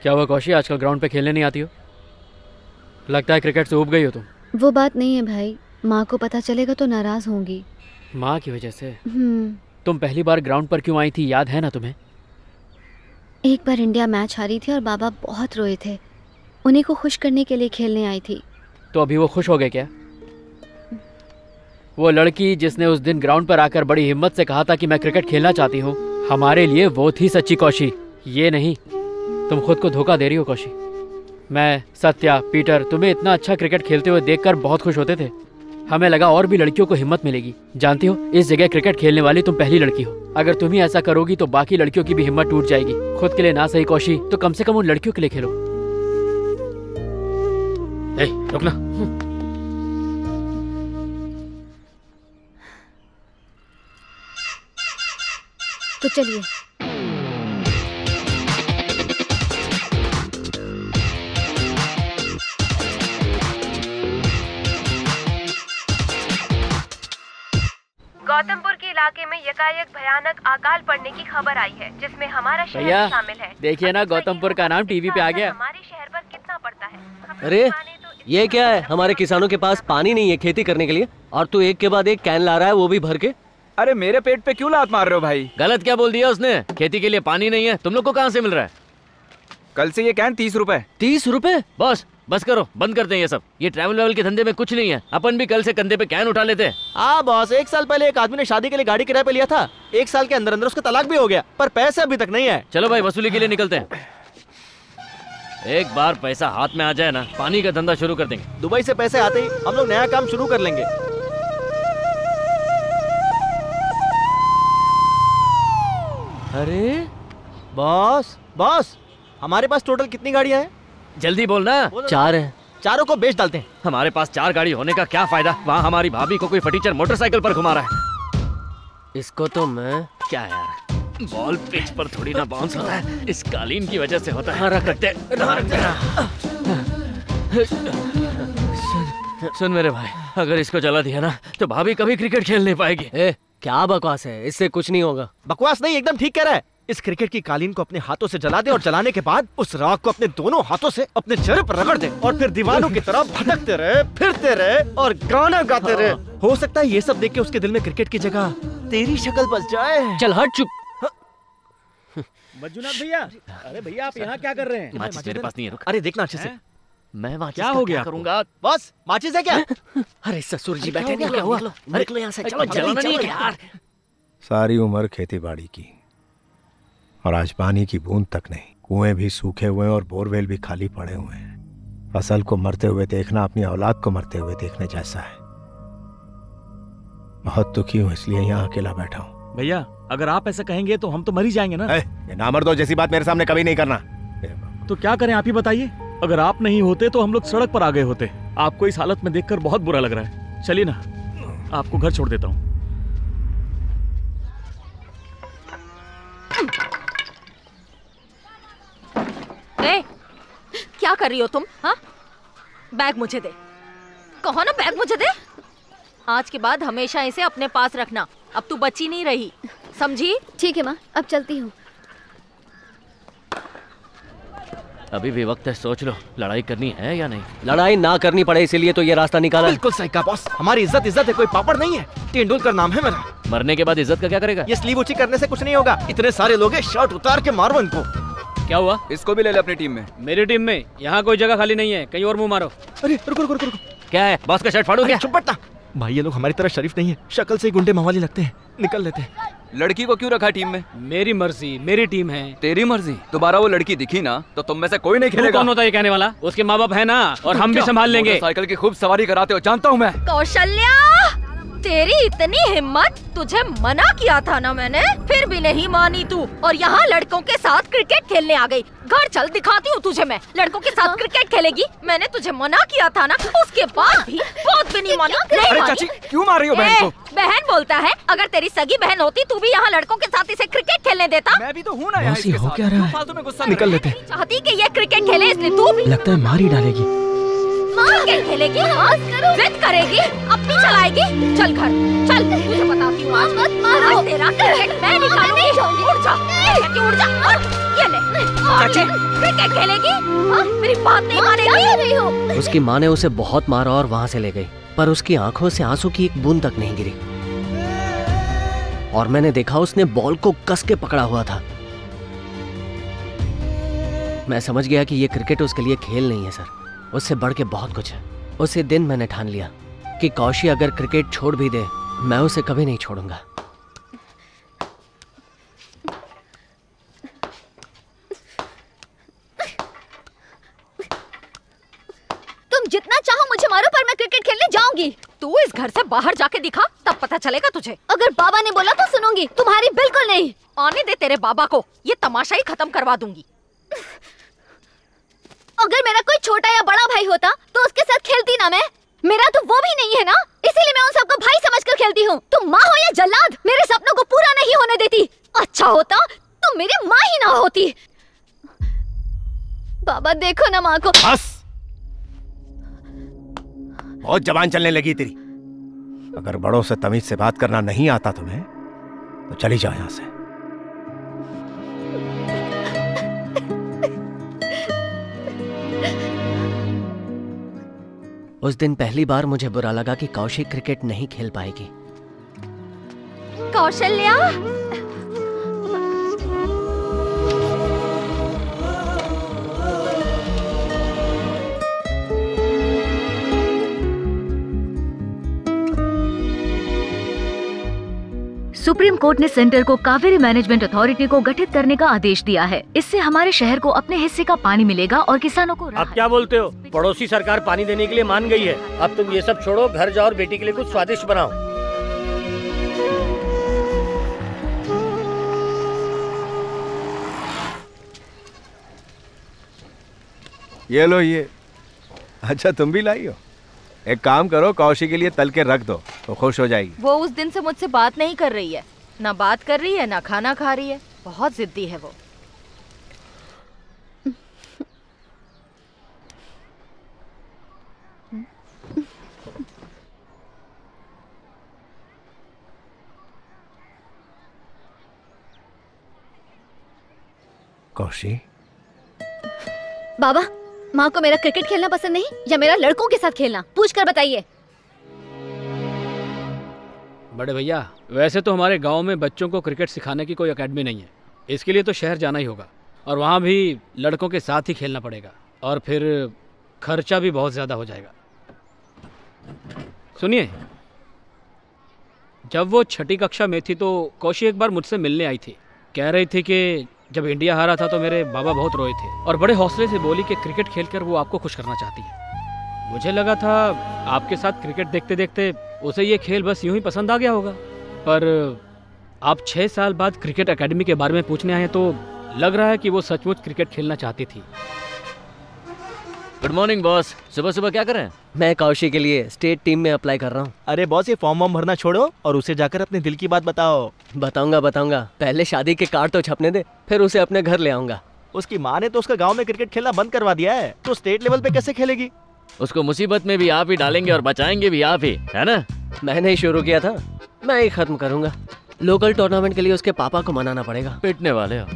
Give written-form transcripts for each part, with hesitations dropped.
क्या हुआ कौशी, आजकल ग्राउंड पे खेलने नहीं आती हो? लगता है क्रिकेट से ऊब गई हो तुम। वो बात नहीं है भाई, माँ को पता चलेगा तो नाराज होंगी। माँ की वजह से? तुम पहली बार ग्राउंड पर क्यों आई थी, याद है ना तुम्हें? एक बार इंडिया मैच हारी थी और बाबा बहुत रोए थे। उन्हीं को खुश करने के लिए खेलने आई थी। तो अभी वो खुश हो गए क्या? वो लड़की जिसने उस दिन ग्राउंड पर आकर बड़ी हिम्मत से कहा था कि मैं क्रिकेट खेलना चाहती हूँ, हमारे लिए वो थी सच्ची कौशी, ये नहीं। तुम खुद को धोखा दे रही हो कौशी। मैं, सत्या, पीटर तुम्हें इतना अच्छा क्रिकेट खेलते हुए देखकर बहुत खुश होते थे। हमें लगा और भी लड़कियों को हिम्मत मिलेगी। जानती हो, इस जगह क्रिकेट खेलने वाली तुम पहली लड़की हो। अगर तुम ही ऐसा करोगी तो बाकी लड़कियों की भी हिम्मत टूट जाएगी। खुद के लिए ना सही कौशी, तो कम से कम उन लड़कियों के लिए खेलो। रुकना। तो चलिए। गौतमपुर के इलाके में यकायक भयानक अकाल पड़ने की खबर आई है, जिसमें हमारा शहर भैया शामिल है। देखिए ना, गौतमपुर का नाम टीवी पे आ गया। हमारे शहर पर कितना पड़ता है? अरे ये क्या है, हमारे किसानों के पास पानी नहीं है खेती करने के लिए, और तू एक के बाद एक कैन ला रहा है, वो भी भर के। अरे मेरे पेट पे क्यों लात मार रहे हो भाई? गलत क्या बोल दिया उसने? खेती के लिए पानी नहीं है, तुम लोग को कहाँ से मिल रहा है? कल से ये कैन 30 रुपए। 30 रुपए? बस करो, बंद करते हैं ये सब। ये ट्रैवल वेवल के धंधे में कुछ नहीं है। अपन भी कल से कंधे पे कैन उठा लेते हैं। हाँ बॉस, 1 साल पहले एक आदमी ने शादी के लिए गाड़ी किराए पे लिया था। 1 साल के अंदर अंदर उसका तलाक भी हो गया, पर पैसे अभी तक नहीं है। चलो भाई, वसूली के लिए निकलते हैं। एक बार पैसा हाथ में आ जाए ना, पानी का धंधा शुरू कर देंगे। दुबई से पैसे आते ही हम लोग नया काम शुरू कर लेंगे। अरे बॉस, हमारे पास टोटल कितनी गाड़ियां हैं? जल्दी बोलना। 4 है। चारों को बेच डालते हैं। हमारे पास 4 गाड़ी होने का क्या फायदा? वहाँ हमारी भाभी को कोई फटीचर मोटरसाइकिल पर घुमा रहा है। इसको तो मैं क्या यार, बॉल पिच पर थोड़ी ना बाउंस होता है, इस कालीन की वजह से होता है। रख रखते। सुन मेरे भाई, अगर इसको चला दिया ना तो भाभी कभी क्रिकेट खेल नहीं पाएगी। क्या बकवास है, इससे कुछ नहीं होगा। बकवास नहीं, एकदम ठीक कह रहा है। इस क्रिकेट की कालीन को अपने हाथों से जला दे और जलाने के बाद उस राख को अपने दोनों हाथों से अपने चेहरे पर रगड़ दे और फिर दीवानों की तरह भटकते रहे, फिरते रहे और गाना गाते रहे। हो सकता है ये सब देख के उसके दिल में क्रिकेट की जगह तेरी शक्ल बस जाए। चल हट, चुप। मंजुनाथ भैया, अरे भैया आप यहाँ क्या कर रहे हैं? माचिस मेरे पास नहीं है, रुक। अरे देखना अच्छे से। मैं माचिस क्या हो गया करूँगा? बस माचिस है क्या? अरे ससुर जी बैठे नहीं, क्या हुआ? निकलो यहाँ से, चलो जल्दी चलो यार। सारी उम्र खेती बाड़ी की और आज पानी की बूंद तक नहीं। कुएं भी सूखे हुए और बोरवेल भी खाली पड़े हुए हैं। फसल को मरते हुए देखना अपनी औलाद को मरते हुए देखने जैसा है। बहुत दुखी हूँ, इसलिए यहाँ अकेला बैठा हूँ। भैया अगर आप ऐसा कहेंगे तो हम तो मर ही जाएंगे ना। ये नामर्दों जैसी बात मेरे सामने कभी नहीं करना। तो क्या करें, आप ही बताइए। अगर आप नहीं होते तो हम लोग सड़क पर आ गए होते। आपको इस हालत में देखकर बहुत बुरा लग रहा है। चलिए ना, आपको घर छोड़ देता हूँ। क्या कर रही हो तुम? हाँ, बैग मुझे दे। कहो ना, बैग मुझे दे। आज के बाद हमेशा इसे अपने पास रखना। अब तू बची नहीं रही, समझी? ठीक है माँ, अब चलती हूँ। अभी भी वक्त है, सोच लो, लड़ाई करनी है या नहीं। लड़ाई ना करनी पड़े इसीलिए तो ये रास्ता निकाला। बिल्कुल सही कहा बॉस, हमारी इज्जत है, कोई पापड़ नहीं है। तेंदुलकर नाम है मेरा। मरने के बाद इज्जत का क्या करेगा? ये स्लीव ऊंची करने से कुछ नहीं होगा। इतने सारे लोग हैं, शर्ट उतार के मारो इनको। क्या हुआ? इसको भी ले ले अपनी टीम में। मेरी टीम में? यहाँ कोई जगह खाली नहीं है, कहीं और मुंह मारो। अरे रुको। क्या है, बॉस का शर्ट फाड़ू क्या? चुप बैठना भाई, ये लोग हमारी तरह शरीफ नहीं है, शक्ल से ही गुंडे मवाली लगते हैं। निकल लेते हैं। लड़की को क्यों रखा टीम में? मेरी मर्जी, मेरी टीम है। तेरी मर्जी? दोबारा वो लड़की दिखी ना तो तुम में से कोई नहीं खेलेगा। कौन होता है ये कहने वाला? उसके माँ बाप है ना, और हम भी संभाल लेंगे। साइकिल की खूब सवारी कराते हो, जानता हूँ मैं। कौशल्या, तेरी इतनी हिम्मत! तुझे मना किया था ना मैंने, फिर भी नहीं मानी तू, और यहाँ लड़कों के साथ क्रिकेट खेलने आ गई। घर चल, दिखाती हूँ तुझे मैं। लड़कों के साथ क्रिकेट खेलेगी? मैंने तुझे मना किया था ना, उसके बाद भी बहुत भी नहीं मानी। अरे चाची, क्यों मार रही हो बहन को? बहन बोलता है? अगर तेरी सगी बहन होती तू भी यहाँ लड़कों के साथ इसे क्रिकेट खेलने देता। मैं भी तो हूँ ना यहाँ इसके साथ। क्या रहा है? फालतू में गुस्सा निकल लेते। चाहती कि ये क्रिकेट खेले, इसलिए तू भी लगता है मार ही डालेगी। क्रिकेट खेलेगी, जिद करेगी, अपनी चलाएगी। चल घर चल, तुझे बताती हूँ आज मत मारो। तेरा क्रिकेट मैं निकालूंगी। उड़ जा, उड़ जा। ये ले। चाची क्रिकेट खेलेगी? हाँ? मेरी बात नहीं मानेगी? उसकी माँ ने उसे बहुत मारा और वहां से ले गई, पर उसकी आंखों से आंसू की एक बूंद तक नहीं गिरी। और मैंने देखा उसने बॉल को कस के पकड़ा हुआ था। मैं समझ गया कि ये क्रिकेट उसके लिए खेल नहीं है सर, उससे बढ़ के बहुत कुछ है। उसी दिन मैंने ठान लिया कि कौशी अगर क्रिकेट छोड़ भी दे, मैं उसे कभी नहीं छोड़ूंगा। तुम जितना चाहो मुझे मारो, पर मैं क्रिकेट खेलने जाऊंगी। तू इस घर से बाहर जाके दिखा, तब पता चलेगा तुझे। अगर बाबा ने बोला तो सुनूंगी, तुम्हारी बिल्कुल नहीं। आने दे तेरे बाबा को, ये तमाशा ही खत्म करवा दूंगी। अगर मेरा कोई छोटा या बड़ा भाई होता तो उसके साथ खेलती ना मैं। मेरा तो वो भी नहीं है ना, इसीलिए मैं उन सबको भाई समझकर खेलती हूँ। तुम माँ हो या जल्लाद, मेरे सपनों को पूरा नहीं होने देती। अच्छा होता तुम मेरी माँ ही ना होती। बाबा देखो ना माँ को। बस, बहुत जबान चलने लगी तेरी। अगर बड़ों से तमीज से बात करना नहीं आता तुम्हें तो चली जाओ यहां से। उस दिन पहली बार मुझे बुरा लगा कि कौशिक क्रिकेट नहीं खेल पाएगी। कौशल्या, सुप्रीम कोर्ट ने सेंटर को कावेरी मैनेजमेंट अथॉरिटी को गठित करने का आदेश दिया है। इससे हमारे शहर को अपने हिस्से का पानी मिलेगा और किसानों को अब क्या बोलते हो? पड़ोसी सरकार पानी देने के लिए मान गई है। अब तुम ये सब छोड़ो, घर जाओ और बेटी के लिए कुछ स्वादिष्ट बनाओ। ये लो ये। अच्छा तुम भी लाई हो? एक काम करो, कौशी के लिए तल के रख दो तो खुश हो जाएगी। वो उस दिन से मुझसे बात नहीं कर रही है, ना बात कर रही है ना खाना खा रही है। बहुत जिद्दी है वो। कौशी, बाबा, माँ को मेरा क्रिकेट खेलना पसंद नहीं या मेरा लड़कों के साथ खेलना? पूछ कर बताइए। बड़े भैया, वैसे तो हमारे गांव में बच्चों को क्रिकेट सिखाने की कोई एकेडमी नहीं है। इसके लिए तो शहर जाना ही होगा, और वहाँ भी लड़कों के साथ ही खेलना पड़ेगा, और फिर खर्चा भी बहुत ज़्यादा हो जाएगा। सुनिए, जब वो छठी कक्षा में थी तो कौशी एक बार मुझसे मिलने आई थी। कह रही थी कि जब इंडिया हारा था तो मेरे बाबा बहुत रोए थे, और बड़े हौसले से बोली कि क्रिकेट खेलकर वो आपको खुश करना चाहती है। मुझे लगा था आपके साथ क्रिकेट देखते देखते उसे ये खेल बस यूं ही पसंद आ गया होगा, पर आप 6 साल बाद क्रिकेट एकेडमी के बारे में पूछने आए तो लग रहा है कि वो सचमुच क्रिकेट खेलना चाहती थी। Good morning boss. सुबह सुबह क्या कर रहे हैं? मैं कौशी के लिए स्टेट टीम में अप्लाई कर रहा हूँ। अरे बॉस, ये फॉर्म वॉर्म भरना छोड़ो और उसे जाकर अपने दिल की बात बताओ। बताऊंगा। पहले शादी के कार्ड तो छपने दे, फिर उसे अपने घर ले आऊंगा। उसकी माँ ने तो उसका गांव में क्रिकेट खेलना बंद करवा दिया है, तो स्टेट लेवल पे कैसे खेलेगी? उसको मुसीबत में भी आप ही डालेंगे और बचाएंगे भी आप ही, है ना? मैंने ही शुरू किया था, मैं ही खत्म करूंगा। लोकल टूर्नामेंट के लिए उसके पापा को मनाना पड़ेगा। पिटने वाले हो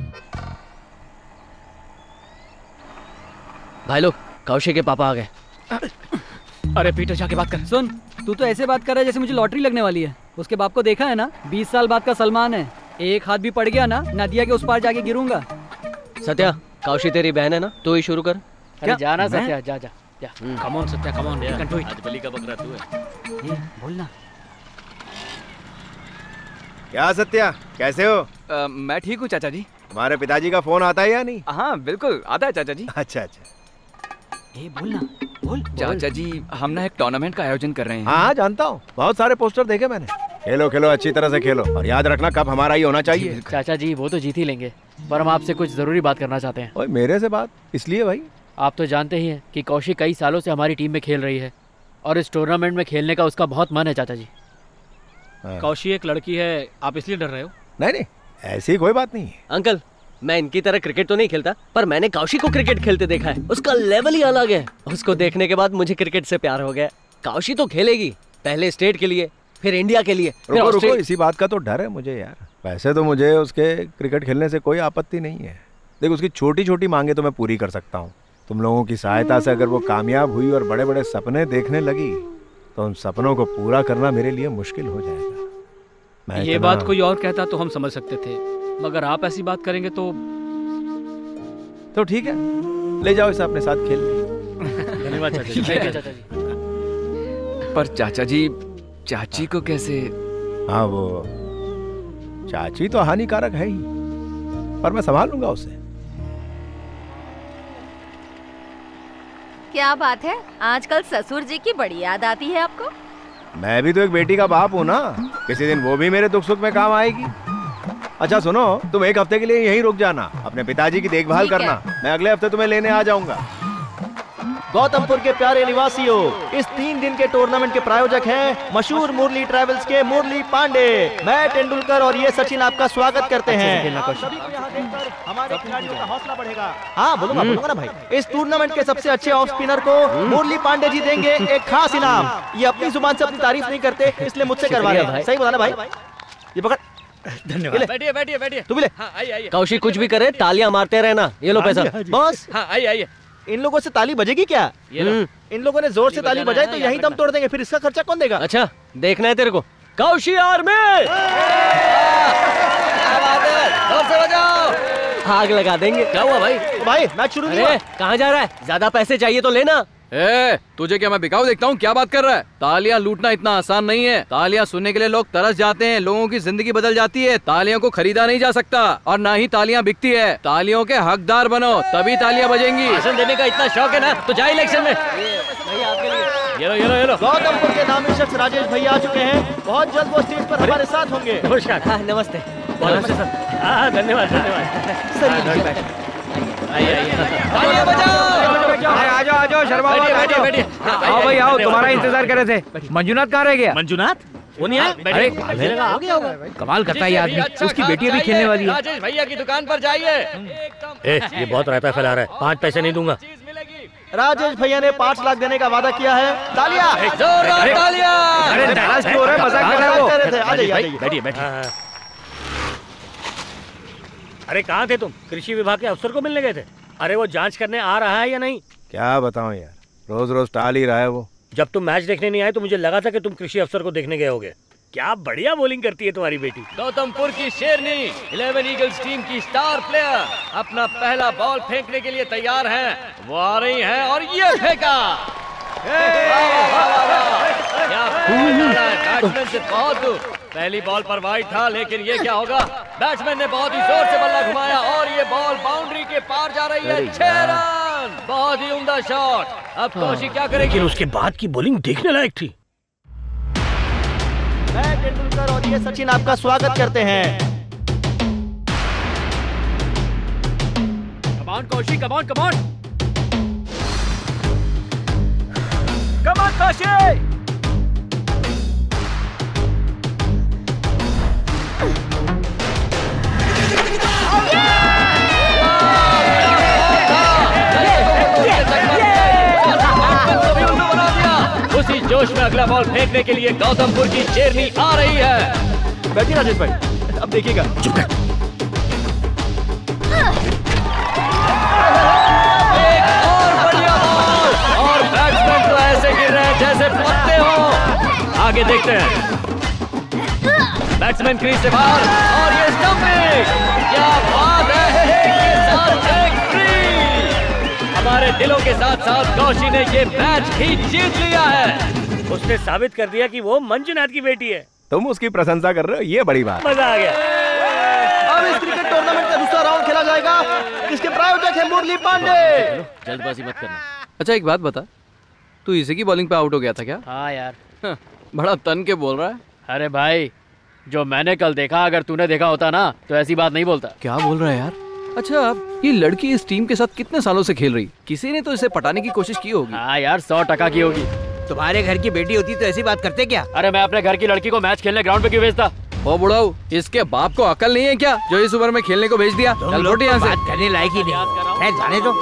भाई लोग, कौशिक के पापा आ गए। अरे पीटर, जाके बात कर। सुन, तू तो ऐसे बात कर रहा है जैसे मुझे लॉटरी लगने वाली है। उसके बाप को देखा है ना, 20 साल बाद का सलमान है। एक हाथ भी पड़ गया ना, नदिया के उस पार जाके गिरूंगा। सत्या, कौशी तेरी बहन है ना, तू ही शुरू कर। अरे जाना सत्या, जा। Come on Satya, come on, you can do it. आज बलि का बकरा तू है। बोलना। क्या सत्या, कैसे हो? मैं ठीक हूँ चाचा जी। तुम्हारे पिताजी का फोन आता है या नहीं? हाँ बिल्कुल आता है चाचा जी। अच्छा। बोलना, बोल। चाचा जी, हम ना एक टूर्नामेंट का आयोजन कर रहे हैं। हाँ जानता हूँ, बहुत सारे पोस्टर देखे मैंने। खेलो अच्छी तरह से खेलो, और याद रखना कप हमारा ही होना चाहिए। चाचा जी, वो तो जीत ही लेंगे, पर हम आपसे कुछ जरूरी बात करना चाहते हैं। ओए, मेरे से बात? इसलिए भाई, आप तो जानते ही हैं कि कौशिक कई सालों से हमारी टीम में खेल रही है, और इस टूर्नामेंट में खेलने का उसका बहुत मन है। चाचा जी, कौशी एक लड़की है, आप इसलिए डर रहे हो? नहीं, ऐसी कोई बात नहीं है। अंकल, मैं इनकी तरह क्रिकेट तो नहीं खेलता, पर मैंने कौशी को क्रिकेट खेलते देखा है। उसका लेवल ही अलग है। उसको देखने के बाद मुझे क्रिकेट से प्यार हो गया। कौशी तो खेलेगी, पहले स्टेट के लिए, फिर इंडिया के लिए, फिर रुको, इसी बात का तो डर है मुझे यार। वैसे तो मुझे उसके क्रिकेट खेलने से कोई आपत्ति नहीं है, देख उसकी छोटी छोटी मांगे तो मैं पूरी कर सकता हूँ। तुम लोगों की सहायता से अगर वो कामयाब हुई और बड़े बड़े सपने देखने लगी तो उन सपनों को पूरा करना मेरे लिए मुश्किल हो जाएगा। मैं ये बात कोई और कहता तो हम समझ सकते थे, मगर आप ऐसी बात करेंगे तो ठीक है, ले जाओ इसे अपने साथ खेल। धन्यवाद चाचा जी। चाचा जी पर चाचा जी चाची को कैसे? हाँ वो चाची तो हानिकारक है ही, पर मैं संभाल लूंगा उसे। क्या बात है, आजकल ससुर जी की बड़ी याद आती है आपको? मैं भी तो एक बेटी का बाप हूँ ना, किसी दिन वो भी मेरे दुख सुख में काम आएगी। अच्छा सुनो, तुम एक हफ्ते के लिए यहीं रुक जाना, अपने पिताजी की देखभाल करना। मैं अगले हफ्ते तुम्हें लेने आ जाऊंगा। गौतमपुर के प्यारे निवासियों, इस 3 दिन के टूर्नामेंट के प्रायोजक हैं मशहूर मुरली ट्रैवल्स के मुरली पांडे। मैं तेंदुलकर और ये सचिन आपका स्वागत करते हैं। हमारे खिलाड़ियों का हौसला बढ़ेगा। हाँ बोलूंगा ना भाई। इस टूर्नामेंट के सबसे अच्छे ऑफ स्पिनर को मुरली पांडे जी देंगे एक खास इनाम। ये अपनी जुबान से अपनी तारीफ नहीं करते, इसलिए मुझसे करवा रहे हैं। सही बोला ना भाई? ये पकड़। धन्यवाद। बैठिए बैठिए बैठिए। तू भी ले। हाँ, आइए। कौशिक कुछ भी करे तालियां मारते रहना। ये लो पैसा। बॉस। हाँ आइए। इन लोगों से ताली बजेगी क्या? इन लोगों ने जोर से ताली बजाई तो यही दम तोड़ देंगे, फिर इसका खर्चा कौन देगा? अच्छा देखना है तेरे को। कौशी आर्मी आग लगा देंगे। क्या हुआ भाई? भाई मैच शुरू नहीं हुआ। कहाँ जा रहा है? ज्यादा पैसे चाहिए तो लेना। तुझे क्या मैं बिकाऊ देखता हूँ? क्या बात कर रहा है? तालियां लूटना इतना आसान नहीं है। तालियां सुनने के लिए लोग तरस जाते हैं, लोगों की जिंदगी बदल जाती है। तालियों को खरीदा नहीं जा सकता और ना ही तालियां बिकती है। तालियों के हकदार बनो तभी तालियां बजेंगी। भाषण देने का इतना शौक है ना तो जा इलेक्शन में। ये लो। गौतमपुर के नामी शख्स राजेश भैया आ चुके हैं। बहुत जल्द वो स्टेज पर हमारे साथ होंगे। नमस्कार। हाँ नमस्ते। नमस्ते सर। हाँ धन्यवाद। तालियां बजाओ। आ जाओ शर्मा बैठिए। आओ भाई आओ, तुम्हारा इंतजार कर रहे थे। मंजुनाथ कहाँ रह गया? मंजुनाथ वो नहीं आया? अरे आ गया होगा। कमाल करता है ये आदमी, उसकी बेटी अभी खेलने वाली है। राजेश भैया की दुकान पर जाइए। ये बहुत रायता फैला रहा है, 5 पैसे नहीं दूंगा। राजेश भैया ने 5 लाख देने का वादा किया है। तालियां। अरे नाराज क्यों हो रहा है? मजाक कर रहे हो? बैठिए। अरे कहाँ थे तुम? कृषि विभाग के अफसर को मिलने गए थे? अरे वो जांच करने आ रहा है या नहीं? क्या बताऊं यार, रोज रोज टाल ही रहा है वो। जब तुम मैच देखने नहीं आए तो मुझे लगा था कि तुम कृषि अफसर को देखने गए होगे। क्या बढ़िया बॉलिंग करती है तुम्हारी बेटी। गौतमपुर की शेरनी 11 ईगल्स टीम की स्टार प्लेयर अपना पहला बॉल फेंकने के लिए तैयार हैं। वो आ रही हैं और ये फेंका। बैट्समैन से बहुत दूर। पहली बॉल पर वाइड था, लेकिन ये क्या होगा? बैट्समैन ने बहुत ही जोर से बल्ला घुमाया और ये बॉल बाउंड्री के पार जा रही है। 6 रन। बहुत ही उम्दा शॉट। अब कौशिक क्या करेगी? लेकिन उसके बाद की बॉलिंग देखने लायक थी। मैं तेंदुलकर और ये सचिन आपका स्वागत करते हैं। Come on Kaushik, come on. Come on Kaushik. उसी जोश में अगला बॉल फेंकने के लिए गौतमपुर की शेरनी आ रही है। बैठिए राजेश भाई, अब देखिएगा। चुप कर। एक और बढ़िया बॉल और बैट्समैन तो ऐसे गिर रहे हैं जैसे पत्ते हो। आगे देखते हैं। बैट्समैन क्रीज से बाहर और ये स्टंपिंग। क्या बात है। हमारे दिलों के साथ साथ कौशी ने ये मैच ही जीत लिया है। उसने साबित कर दिया कि वो मंजुनाथ की बेटी है। तुम उसकी प्रशंसा कर रहे हो, ये बड़ी बात। मजा आ गया। अब इस क्रिकेट टूर्नामेंट का दूसरा राउंड खेला जाएगा। इसके प्रायोजक है मुरली पांडे। जल्दबाजी मत करना। अच्छा एक बात बता, तू इसी की बॉलिंग पे आउट हो गया था क्या? हाँ यार। बड़ा तन के बोल रहा है। अरे भाई, जो मैंने कल देखा अगर तूने देखा होता ना तो ऐसी बात नहीं बोलता। क्या बोल रहा है यार? अच्छा ये लड़की इस टीम के साथ कितने सालों से खेल रही? किसी ने तो इसे पटाने की कोशिश की होगी। हाँ यार, 100% की होगी। तुम्हारे घर की बेटी होती तो ऐसी बात करते क्या? अरे मैं अपने घर की लड़की को मैच खेलने ग्राउंड पे क्यों भेजता? ओ बुढ़ाऊ, इसके बाप को अकल नहीं है क्या जो इस उम्र में खेलने को भेज दिया? चल रोटी यहाँ से। बात करने लायक ही नहीं है, जाने दो।